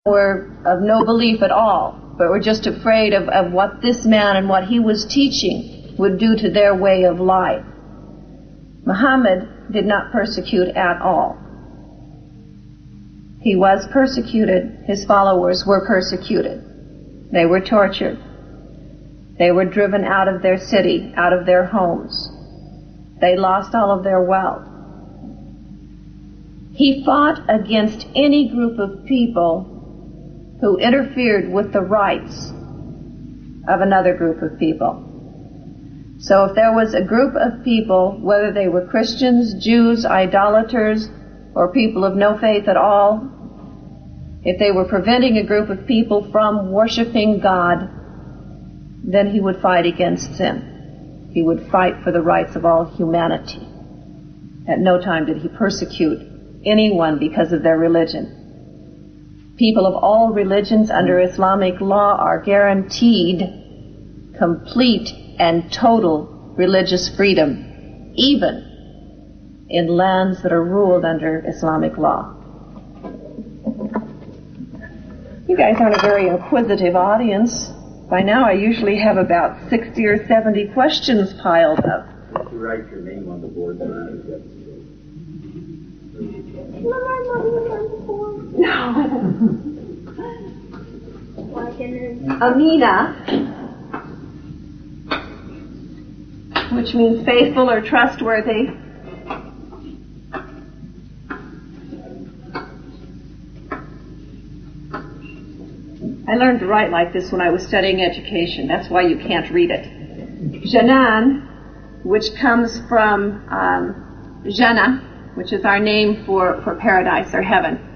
were of no belief at all, but were just afraid of what this man and what he was teaching would do to their way of life. Muhammad did not persecute at all. He was persecuted. His followers were persecuted. They were tortured. They were driven out of their city, out of their homes. They lost all of their wealth. He fought against any group of people who interfered with the rights of another group of people. So if there was a group of people, whether they were Christians, Jews, idolaters, or people of no faith at all, if they were preventing a group of people from worshiping God, then he would fight against them. He would fight for the rights of all humanity. At no time did he persecute anyone because of their religion. People of all religions under Islamic law are guaranteed complete and total religious freedom, even in lands that are ruled under Islamic law. You guys aren't a very inquisitive audience. By now I usually have about 60 or 70 questions piled up. You have to write your name on the board. Amina, which means faithful or trustworthy. I learned to write like this when I was studying education. That's why you can't read it. Janan, which comes from Jannah, which is our name for paradise or heaven.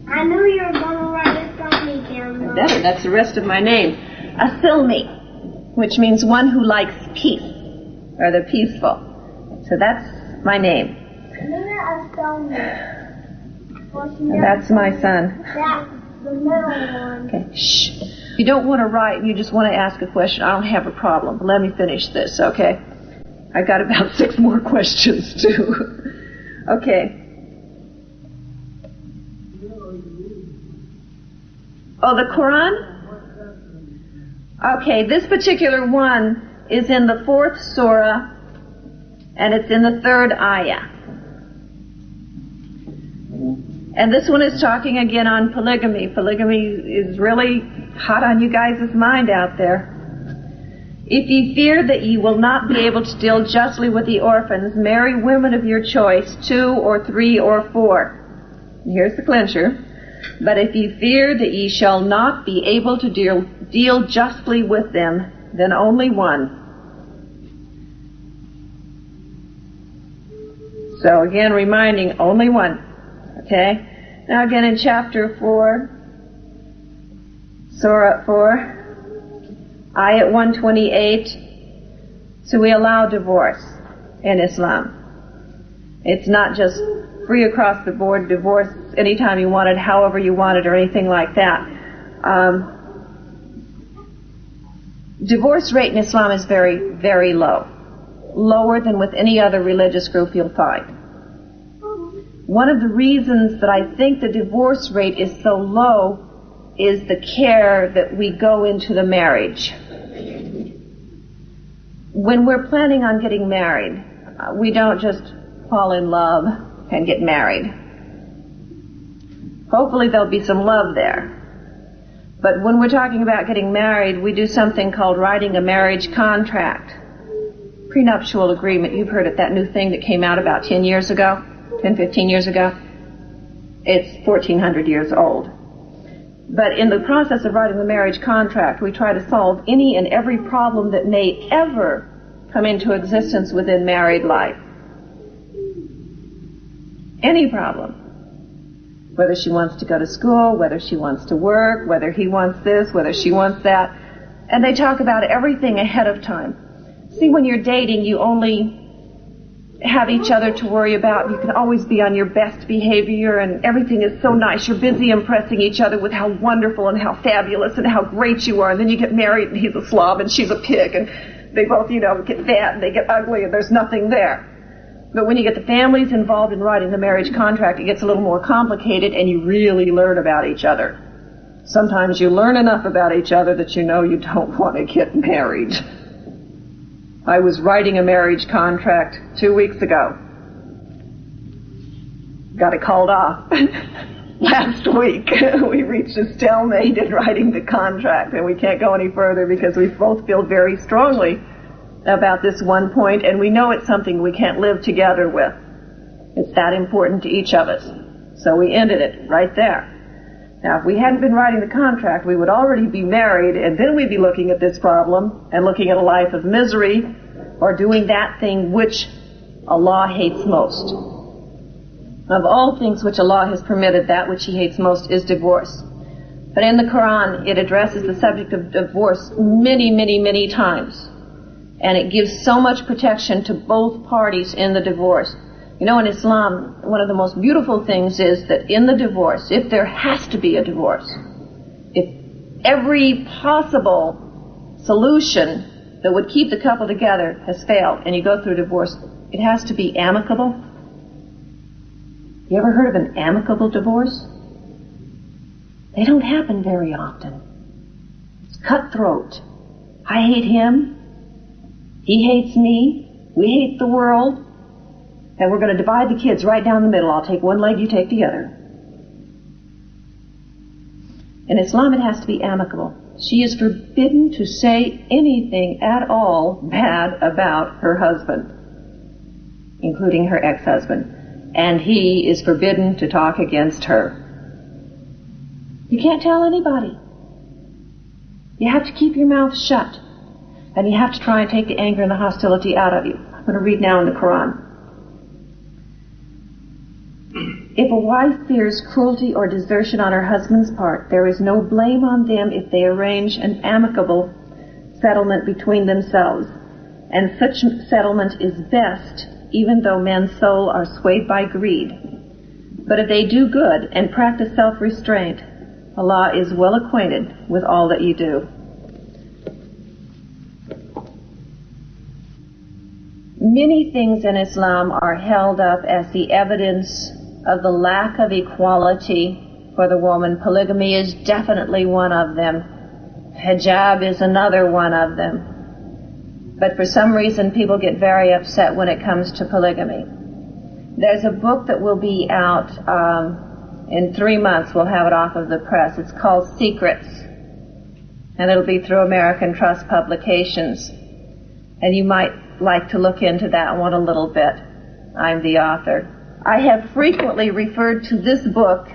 I knew you were going to write it down. Better, that's the rest of my name. Asilmi, which means one who likes peace, or the peaceful. So that's my name. And that's my son. That's the middle one. Okay, shh. If you don't want to write, you just want to ask a question, I don't have a problem. But let me finish this, okay? I got about 6 more questions, too. Okay. Oh, the Quran? Okay, this particular one is in the 4th surah, and it's in the 3rd ayah. And this one is talking again on polygamy. Polygamy is really hot on you guys' mind out there. If ye fear that ye will not be able to deal justly with the orphans, marry women of your choice, 2 or 3 or 4. And here's the clincher. But if ye fear that ye shall not be able to deal justly with them, then only one. So again, reminding, only one. Okay? Now again in chapter 4, Surah 4, Ayat 128, so we allow divorce in Islam. It's not just free across the board divorce anytime you want it, however you want it, or anything like that. Divorce rate in Islam is very, very low. Lower than with any other religious group you'll find. One of the reasons that I think the divorce rate is so low is the care that we go into the marriage. When we're planning on getting married, we don't just fall in love and get married. Hopefully there'll be some love there. But when we're talking about getting married, we do something called writing a marriage contract. Prenuptial agreement, you've heard it, that new thing that came out about 10 years ago, 10, 15 years ago. It's 1,400 years old. But in the process of writing the marriage contract, we try to solve any and every problem that may ever come into existence within married life. Any problem. Whether she wants to go to school, whether she wants to work, whether he wants this, whether she wants that. And they talk about everything ahead of time. See, when you're dating, you only have each other to worry about. You can always be on your best behavior and everything is so nice. You're busy impressing each other with how wonderful and how fabulous and how great you are. And then you get married and he's a slob and she's a pig and they both, get fat and they get ugly and there's nothing there. But when you get the families involved in writing the marriage contract, it gets a little more complicated, and you really learn about each other. Sometimes you learn enough about each other that you know you don't want to get married. I was writing a marriage contract 2 weeks ago. Got it called off last week. We reached a stalemate in writing the contract, and we can't go any further because we both feel very strongly about this one point, and we know it's something we can't live together with. It's that important to each of us. So we ended it right there. Now, if we hadn't been writing the contract, we would already be married, and then we'd be looking at this problem and looking at a life of misery or doing that thing which Allah hates most. Of all things which Allah has permitted, that which He hates most is divorce. But in the Quran, it addresses the subject of divorce many, many, many times. And it gives so much protection to both parties in the divorce. You know, in Islam, one of the most beautiful things is that in the divorce, if there has to be a divorce, if every possible solution that would keep the couple together has failed and you go through a divorce, it has to be amicable. You ever heard of an amicable divorce? They don't happen very often. It's cutthroat. I hate him. He hates me. We hate the world. And we're going to divide the kids right down the middle. I'll take one leg, you take the other. In Islam, it has to be amicable. She is forbidden to say anything at all bad about her husband, including her ex-husband. And he is forbidden to talk against her. You can't tell anybody. You have to keep your mouth shut. And you have to try and take the anger and the hostility out of you. I'm going to read now in the Quran. If a wife fears cruelty or desertion on her husband's part, there is no blame on them if they arrange an amicable settlement between themselves. And such settlement is best, even though men's souls are swayed by greed. But if they do good and practice self-restraint, Allah is well acquainted with all that you do. Many things in Islam are held up as the evidence of the lack of equality for the woman. Polygamy is definitely one of them. Hijab is another one of them. But for some reason, people get very upset when it comes to polygamy. There's a book that will be out in 3 months. We'll have it off of the press. It's called Secrets. And it'll be through American Trust Publications. And you might like to look into that one a little bit. I'm the author. I have frequently referred to this book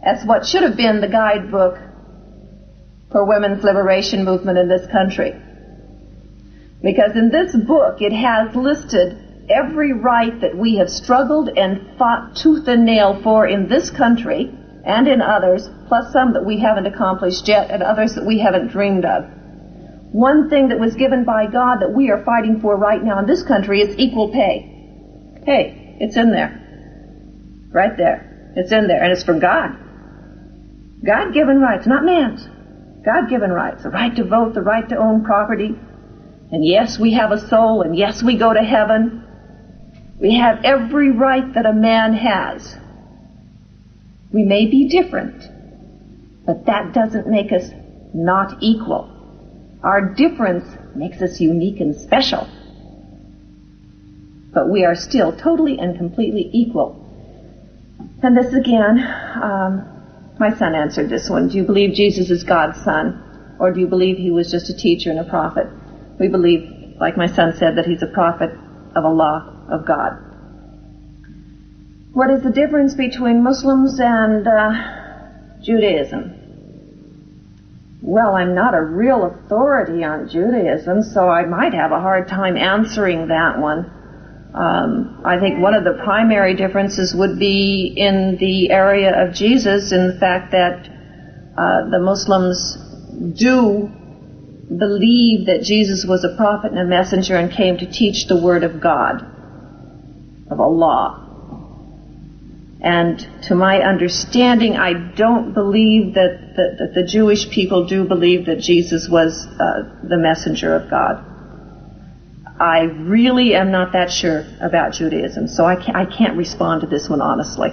as what should have been the guidebook for women's liberation movement in this country. Because in this book, it has listed every right that we have struggled and fought tooth and nail for in this country and in others, plus some that we haven't accomplished yet and others that we haven't dreamed of. One thing that was given by God that we are fighting for right now in this country is equal pay. Hey, it's in there. Right there. It's in there. And it's from God. God-given rights, not man's. God-given rights. The right to vote, the right to own property. And yes, we have a soul, and yes, we go to heaven. We have every right that a man has. We may be different, but that doesn't make us not equal. Our difference makes us unique and special. But we are still totally and completely equal. And this again, my son answered this one. Do you believe Jesus is God's son? Or do you believe he was just a teacher and a prophet? We believe, like my son said, that he's a prophet of Allah, of God. What is the difference between Muslims and Judaism? Well, I'm not a real authority on Judaism, so I might have a hard time answering that one. I think one of the primary differences would be in the area of Jesus, in the fact that the Muslims do believe that Jesus was a prophet and a messenger and came to teach the word of God, of Allah. And to my understanding, I don't believe that the Jewish people do believe that Jesus was the messenger of God. I really am not that sure about Judaism, so I can't respond to this one honestly.